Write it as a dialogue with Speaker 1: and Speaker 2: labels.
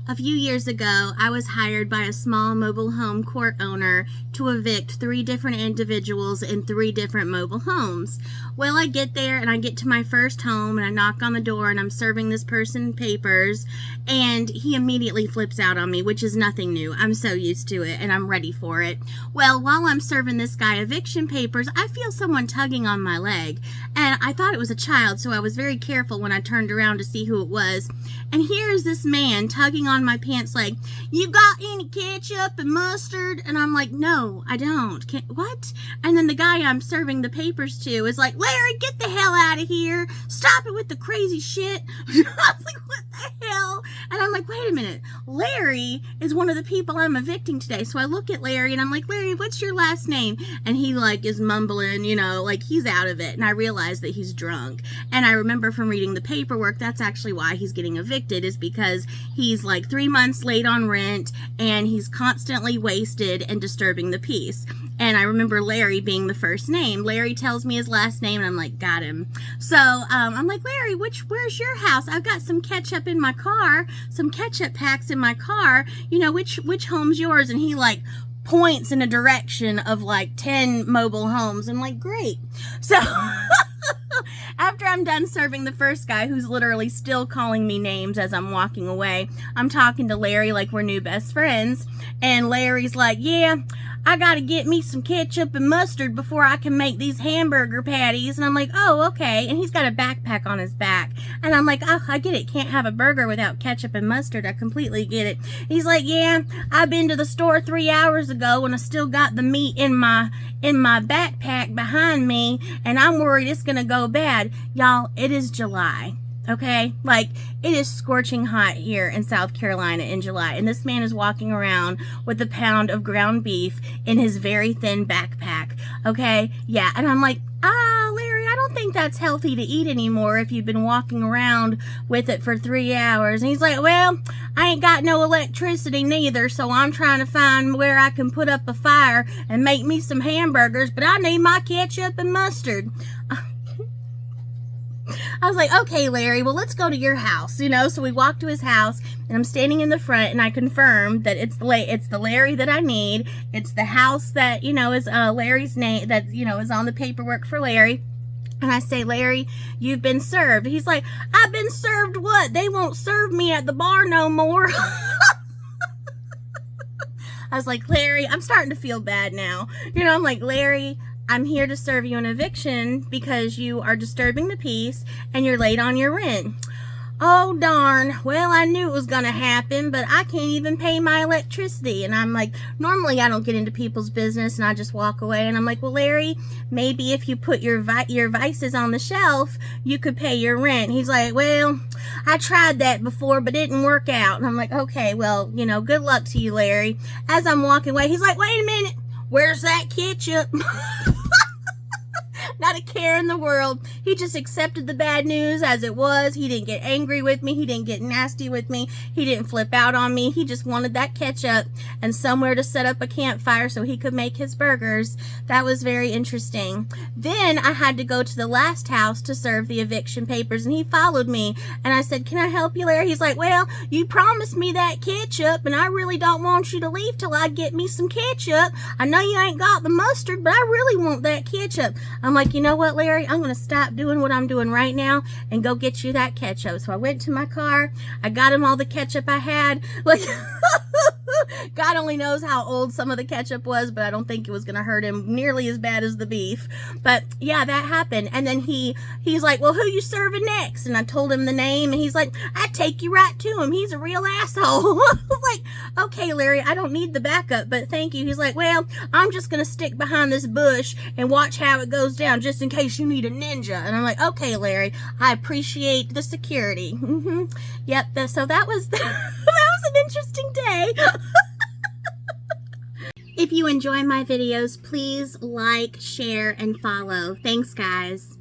Speaker 1: A few years ago, I was hired by a small mobile home court owner to evict 3 different individuals in 3 different mobile homes. Well, I get there and I get to my first home and I knock on the door and I'm serving this person papers, and he immediately flips out on me, which is nothing new. I'm so used to it and I'm ready for it. Well, while I'm serving this guy eviction papers, I feel someone tugging on my leg, and I thought it was a child, so I was very careful when I turned around to see who it was. And here's this man tugging on my pants leg. "You got any ketchup and mustard?" And I'm like, "No, I don't." What? And then the guy I'm serving the papers to is like, "Larry, get the hell out of here. Stop it with the crazy shit." I was like, "What the hell?" And I'm like, "Wait a minute. Larry is one of the people I'm evicting today." So I look at Larry and I'm like, "Larry, what's your last name?" And he like is mumbling, like he's out of it. And I realize that he's drunk. And I remember from reading the paperwork, that's actually why he's getting evicted, is because he's like 3 months late on rent and he's constantly wasted and disturbing the peace. And I remember Larry being the first name. Larry tells me his last name and I'm like, got him. So I'm like, "Larry, where's your house? I've got some ketchup in my car, some ketchup packs in my car. Which home's yours?" And he like points in a direction of like 10 mobile homes. I'm like, great. So after I'm done serving the first guy, who's literally still calling me names as I'm walking away, I'm talking to Larry like we're new best friends. And Larry's like, "Yeah, I gotta get me some ketchup and mustard before I can make these hamburger patties." And I'm like, "Oh, okay." And he's got a backpack on his back. And I'm like, "Oh, I get it. Can't have a burger without ketchup and mustard. I completely get it." He's like, "Yeah, I've been to the store 3 hours ago and I still got the meat in my backpack behind me, and I'm worried it's gonna go bad." Y'all, it is July. Okay, like it is scorching hot here in South Carolina in July, and this man is walking around with a pound of ground beef in his very thin backpack. Okay, yeah, and I'm like, Larry, I don't think that's healthy to eat anymore if you've been walking around with it for 3 hours. And he's like, "Well, I ain't got no electricity neither, so I'm trying to find where I can put up a fire and make me some hamburgers, but I need my ketchup and mustard." I was like, "Okay, Larry, well, let's go to your house," So we walked to his house, and I'm standing in the front, and I confirmed that it's the Larry that I need. It's the house that, is Larry's name, that, is on the paperwork for Larry. And I say, "Larry, you've been served." He's like, "I've been served what? They won't serve me at the bar no more." I was like, "Larry," I'm starting to feel bad now. I'm like, "Larry, I'm here to serve you an eviction because you are disturbing the peace and you're late on your rent." "Oh, darn. Well, I knew it was going to happen, but I can't even pay my electricity." And I'm like, normally I don't get into people's business and I just walk away. And I'm like, "Well, Larry, maybe if you put your vices on the shelf, you could pay your rent." He's like, "Well, I tried that before, but it didn't work out." And I'm like, "Okay, well, good luck to you, Larry." As I'm walking away, he's like, "Wait a minute. Where's that ketchup?" Not a care in the world. He just accepted the bad news as it was. He didn't get angry with me. He didn't get nasty with me. He didn't flip out on me. He just wanted that ketchup and somewhere to set up a campfire so he could make his burgers. That was very interesting. Then I had to go to the last house to serve the eviction papers, and he followed me. And I said, "Can I help you, Larry?" He's like, "Well, you promised me that ketchup, and I really don't want you to leave till I get me some ketchup. I know you ain't got the mustard, but I really want that ketchup." I'm like, "You know what, Larry? I'm going to stop doing what I'm doing right now and go get you that ketchup." So I went to my car. I got him all the ketchup I had. Like, God only knows how old some of the ketchup was, but I don't think it was going to hurt him nearly as bad as the beef. But yeah, that happened. And then he's like, "Well, who you serving next?" And I told him the name, and he's like, "I take you right to him. He's a real asshole." I was like, "Okay, Larry, I don't need the backup, but thank you." He's like, "Well, I'm just going to stick behind this bush and watch how it goes down just in case you need a ninja." And I'm like, "Okay, Larry, I appreciate the security." Yep. So that was that was an interesting day. If you enjoy my videos, please like, share, and follow. Thanks, guys.